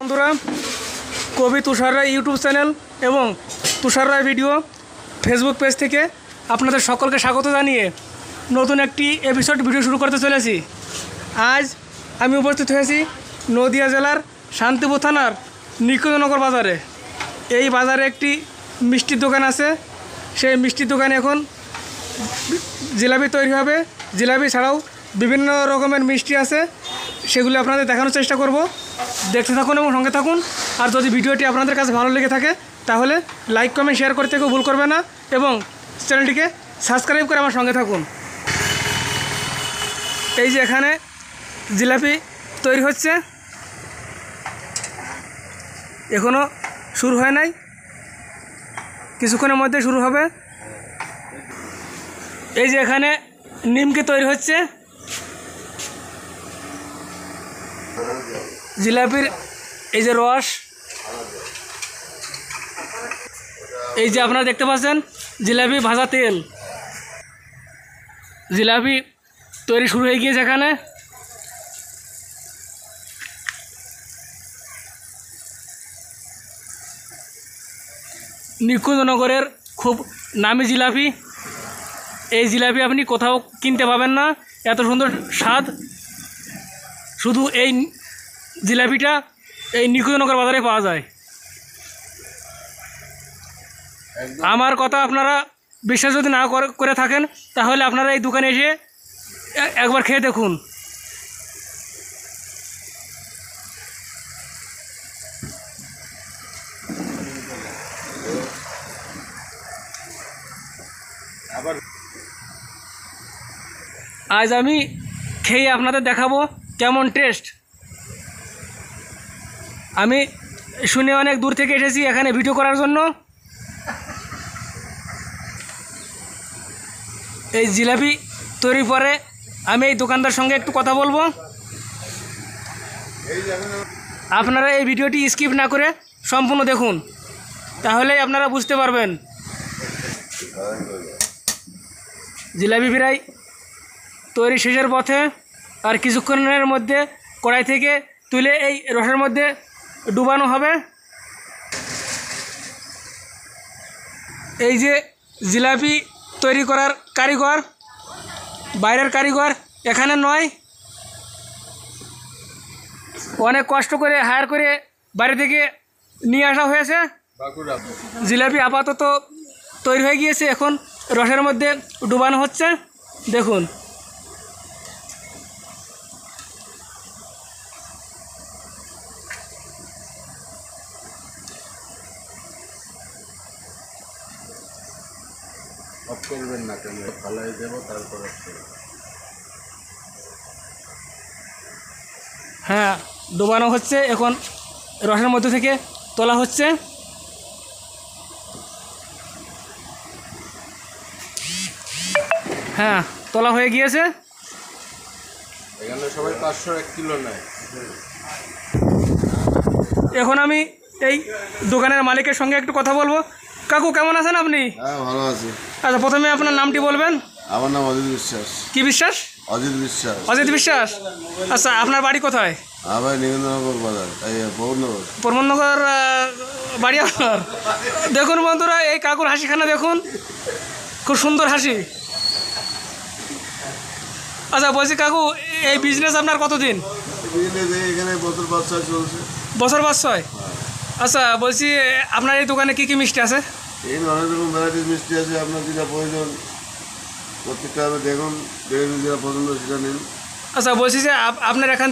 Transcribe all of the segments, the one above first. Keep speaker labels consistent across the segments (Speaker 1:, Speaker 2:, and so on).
Speaker 1: বন্ধুরা, কবি তুষার রায় YouTube channel এবং তুষার রায় ভিডিও ফেসবুক পেজ থেকে আপনাদের সকলকে স্বাগত জানিয়ে নতুন একটি এপিসোড ভিডিও শুরু করতে চলেছি। আজ আমি উপস্থিত হয়েছি নদিয়া জেলার শান্তিপুর থানার নিকুঞ্জনগর বাজারে। এই বাজারে একটি মিষ্টির দোকান আছে। সেই মিষ্টির দোকানে এখন জিলাপি তৈরি হবে। জিলাপি ছাড়াও বিভিন্ন রকমের মিষ্টি আছে, সেগুলি আপনাদের দেখানোর চেষ্টা করব। দেখতে থাকুন এবং সঙ্গে থাকুন। আর যদি ভিডিওটি আপনাদের কাছে ভালো লেগে থাকে তাহলে লাইক কমেন্ট শেয়ার করতে কেউ ভুল করবে না এবং চ্যানেলটিকে সাবস্ক্রাইব করে আমার সঙ্গে থাকুন। এই যে এখানে জিলাপি তৈরি হচ্ছে, এখনও শুরু হয় নাই, কিছুক্ষণের মধ্যে শুরু হবে। এই যে এখানে নিমকি তৈরি হচ্ছে। জিলাপির এই যে রস, এই যে আপনারা দেখতে পাচ্ছেন জিলাপি ভাজা তেল। জিলাপি তৈরি শুরু হয়ে গিয়েছে। এখানে নিকুঞ্জনগরের খুব নামি জিলাপি। এই জিলাপি আপনি কোথাও কিনতে পাবেন না, এত সুন্দর স্বাদ শুধু এই জিলাপিটা এই নিকুঞ্জনগর বাজারে পাওয়া যায়। আমার কথা আপনারা বিশ্বাস যদি না করে থাকেন তাহলে আপনারা এই দোকানে এসে একবার খেয়ে দেখুন। আজ আমি খেয়ে আপনাদের দেখাবো কেমন টেস্ট। আমি শুনে অনেক দূর থেকে এসেছি এখানে ভিডিও করার জন্য। এই জিলাপি তৈরির পরে আমি এই দোকানদার সঙ্গে একটু কথা বলবো। আপনারা এই ভিডিওটি স্কিপ না করে সম্পূর্ণ দেখুন, তাহলেই আপনারা বুঝতে পারবেন। জিলাপি প্রায় তৈরি শেষের পথে, আর কিছুক্ষণের মধ্যে কড়াই থেকে তুলে এই রসের মধ্যে ডুবানো হবে। এই যে জিলাপি তৈরি করার কারিগর, বাইরের কারিগর, এখানে নয়, অনেক কষ্ট করে হায়ার করে বাইরে থেকে নিয়ে আসা হয়েছে। জিলাপি আপাতত তৈরি হয়ে গিয়েছে, এখন রসের মধ্যে ডুবানো হচ্ছে। দেখুন,
Speaker 2: করবেন না কেন, ফালাই দেবো তারপরে।
Speaker 1: হ্যাঁ, ডুবানো হচ্ছে, এখন রসের মধ্যে থেকে তোলা হচ্ছে। হ্যাঁ, তোলা হয়ে গিয়েছে।
Speaker 2: এখানে সবাই 501 কিলো নেয়।
Speaker 1: এখন আমি এই দোকানের মালিকের সঙ্গে একটু কথা বলবো। কাকু, কেমন আছেন আপনি?
Speaker 2: হ্যাঁ, ভালো আছি।
Speaker 1: আচ্ছা, প্রথমে আপনার নামটি বলবেন।
Speaker 2: আমার নাম অজিত বিশ্বাস।
Speaker 1: কি বিশ্বাস?
Speaker 2: অজিত বিশ্বাস।
Speaker 1: অজিত বিশ্বাস। আচ্ছা, আপনার বাড়ি কোথায়?
Speaker 2: আমার নিকুঞ্জনগর বাজার, এই পৌরনগর।
Speaker 1: প্রমোদনগর বাড়ি আপনার? দেখুন বন্ধুরা, এই কাকুর হাসিখানা দেখুন, খুব সুন্দর হাসি। আচ্ছা, বলছি কাকু, এই বিজনেস আপনার কতদিন?
Speaker 2: এখানে বছর 5-6 চলছে।
Speaker 1: বছর 5-6? আচ্ছা, বলছি আপনার এই দোকানে কী কী মিষ্টি আছে?
Speaker 2: এই অনেক রকম ভ্যারাইটিস মিষ্টি আছে, আপনার যেটা প্রয়োজন প্রত্যেকটা দেখুন, দেখুন যেটা পছন্দ সেটা নিন।
Speaker 1: আচ্ছা, বলছি যে আপনার এখান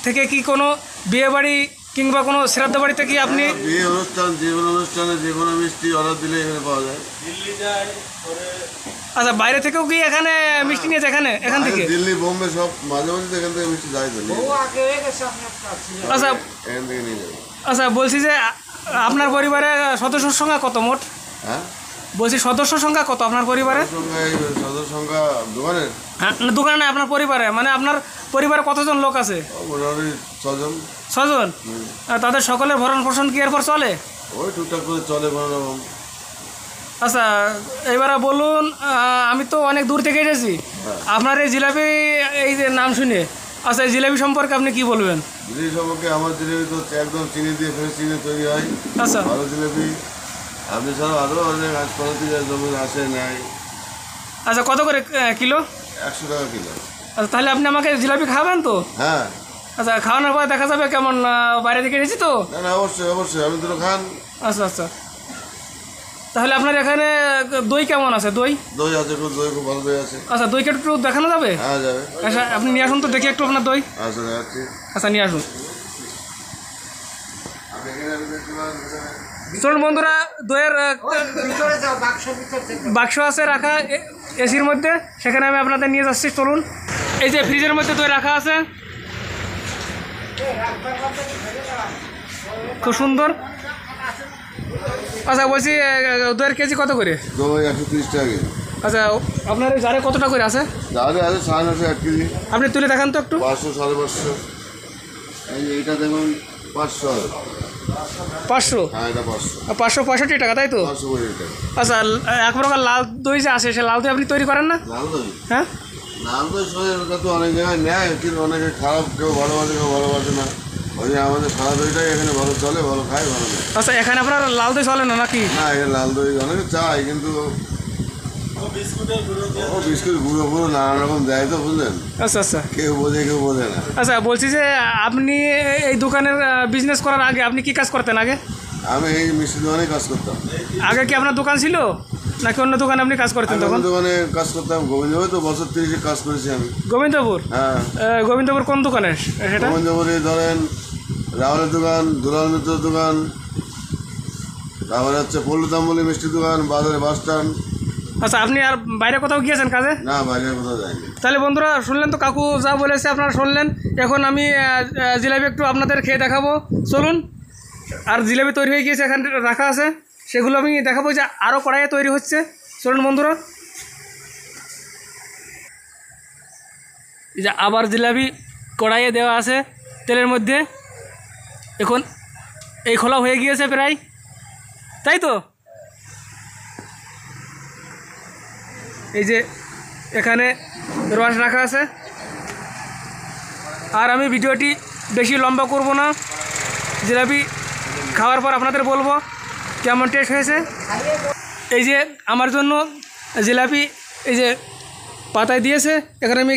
Speaker 1: থেকে কি কোনো বিয়ে বাড়ি কিংবা কোনো শ্রাদ্ধ বাড়িতে কি আপনি
Speaker 2: বিয়ে অনুষ্ঠান, যে কোনো অনুষ্ঠানে যে কোনো মিষ্টি অর্ডার দিলে এখানে পাওয়া যায়।
Speaker 1: আচ্ছা, বাইরে থেকেও কি এখানে মিষ্টি নিয়েছে? এখান থেকে
Speaker 2: দিল্লি, বোম্বে সব মাঝে মাঝে এখান থেকে মিষ্টি যায় তো।
Speaker 1: আচ্ছা,
Speaker 2: এখান থেকে নিয়ে যাবে।
Speaker 1: আচ্ছা, বলছি যে আপনার পরিবারে সদস্যর সংখ্যা কত মোট?
Speaker 2: হ্যাঁ,
Speaker 1: বলছি সদস্য সংখ্যা কত আপনার পরিবারে?
Speaker 2: সদস্য সংখ্যা দোকানের?
Speaker 1: হ্যাঁ, দোকানে না, আপনার পরিবারে, মানে আপনার পরিবারে কতজন লোক আছে?
Speaker 2: মোটামুটি 6 জন।
Speaker 1: 6 জন? তাদের সকলের ভরণ পোষণ কি এরপর চলে?
Speaker 2: ওই টুকটাক করে চলে কোনো রকম।
Speaker 1: আচ্ছা, এবারে বলুন, আমি তো অনেক দূর থেকে এসেছি, আপনার এই জিলাপি এই যে নাম শুনে আচ্ছা, এই জিলাপি সম্পর্কে আপনি কি বলবেন?
Speaker 2: জিলাপি সম্পর্কে আমার জিলাপি তো একদম চিনি দিয়ে ফ্রেশ চিনি তৈরি হয়,
Speaker 1: আচ্ছা
Speaker 2: ভালো জিলাপি। আপনি ছাড়াও আরও অনেক আজকাল থেকে জমি আসে নেয়।
Speaker 1: আচ্ছা, কত করে কিলো?
Speaker 2: 100 টাকা কিলো।
Speaker 1: আচ্ছা, তাহলে আপনি আমাকে জিলাপি খাবেন তো?
Speaker 2: হ্যাঁ।
Speaker 1: আচ্ছা, খাওয়ানোর পরে দেখা যাবে কেমন, বাইরে থেকে এসেছি তো।
Speaker 2: না না, অবশ্যই অবশ্যই, আপনি দুটো খান।
Speaker 1: আচ্ছা আচ্ছা, তাহলে আপনার এখানে দই কেমন আছে? দই
Speaker 2: দই আছে, খুব দই খুব ভালো দই আছে।
Speaker 1: আচ্ছা, দইকে একটু দেখানো যাবে?
Speaker 2: হ্যাঁ যাবে।
Speaker 1: আচ্ছা, আপনি নিয়ে আসুন তো দেখি একটু আপনার দই।
Speaker 2: আচ্ছা যাচ্ছি।
Speaker 1: আচ্ছা, নিয়ে আসুন।
Speaker 2: আপনি এখানে দেখতে পারেন।
Speaker 1: চলুন বন্ধুরা, দইয়ের বাক্স আছে রাখা এসির মধ্যে, সেখানে আমি আপনাদের নিয়ে যাচ্ছি। চলুন, এই যে ফ্রিজের মধ্যে দই রাখা আছে, খুব সুন্দর। আচ্ছা, বলছি দইয়ের কেজি কত করে?
Speaker 2: দই 130 টাকা কেজি।
Speaker 1: আচ্ছা, আপনার এই জারে কতটা করে আছে?
Speaker 2: তাহলে আছে 950 1 কেজি।
Speaker 1: আপনি তুলে দেখান তো একটু।
Speaker 2: 500 550। এইটা দেখুন 500।
Speaker 1: 500?
Speaker 2: হ্যাঁ এটা 500।
Speaker 1: 565 টাকা, তাই তো?
Speaker 2: 550 টাকা।
Speaker 1: আচ্ছা, এক প্রকার লাল দই যে আসে, সে লাল দই আপনি তৈরি করেন না?
Speaker 2: লাল দই,
Speaker 1: হ্যাঁ।
Speaker 2: লাল দই সবাই তো অনেক জায়গায় নেয়, কিন্তু অনেকে খারাপ, কেউ ভালোবাসে কেউ ভালোবাসে না। ওই যে আমাদের সাদা দইটাই এখানে ভালো চলে, ভালো খায়, ভালো নেয়।
Speaker 1: আচ্ছা, এখানে আপনার লাল দই চলে না নাকি?
Speaker 2: না, এটা লাল দই অনেকে চায়, কিন্তু ও বিস্কুট গুঁড়ো গুঁড়ো নানা রকম দেয় তো, বুঝলেন?
Speaker 1: আচ্ছা আচ্ছা
Speaker 2: কেউ বোঝে কেউ বোঝে না।
Speaker 1: আচ্ছা, বলছি যে আপনি এই দোকানের বিজনেস করার আগে আপনি কি কাজ করতেন আগে?
Speaker 2: আমি এই মিষ্টি দোকানে কাজ করতাম।
Speaker 1: আগে কি আপনার দোকান ছিল নাকি অন্য দোকানে আপনি কাজ করতেন
Speaker 2: আমি
Speaker 1: তখন?
Speaker 2: দোকানে কাজ করতাম গোবিন্দপুরে, তো বছর 30 কাজ করেছি আমি।
Speaker 1: গোবিন্দপুর?
Speaker 2: হ্যাঁ।
Speaker 1: গোবিন্দপুর কোন দোকানে সেটা?
Speaker 2: গোবিন্দপুরে ধরেন রাহুলের দোকান, দুলাল মিত্রের দোকান, তারপরে হচ্ছে পল্লুতাম্বলি মিষ্টির দোকান, বাজারে বাস স্ট্যান্ড।
Speaker 1: আচ্ছা, আপনি আর বাইরে কোথাও গিয়েছেন কাজে?
Speaker 2: না, বাইরে কোথাও যায়নি।
Speaker 1: তাহলে বন্ধুরা শুনলেন তো, কাকু যা বলেছে আপনারা শুনলেন। এখন আমি জিলাপি একটু আপনাদের খেয়ে দেখাবো। চলুন। আর জিলাপি তৈরি হয়ে গিয়েছে, এখানে রাখা আছে, সেগুলো আমি দেখাবো যে আরও কড়াইয়ে তৈরি হচ্ছে। চলুন বন্ধুরা, এই যে আবার জিলাপি কড়াইয়ে দেওয়া আছে তেলের মধ্যে। এখন এই খোলা হয়ে গিয়েছে প্রায়, তাই তো? এই যে এখানে রস রাখা আছে। আর আমি ভিডিওটি বেশি লম্বা করব না, জিলাপি খাওয়ার পর আপনাদের বলবো কেমন টেস্ট হয়েছে। এই যে আমার জন্য জিলাপি এই যে পাতায় দিয়েছে, এখানে আমি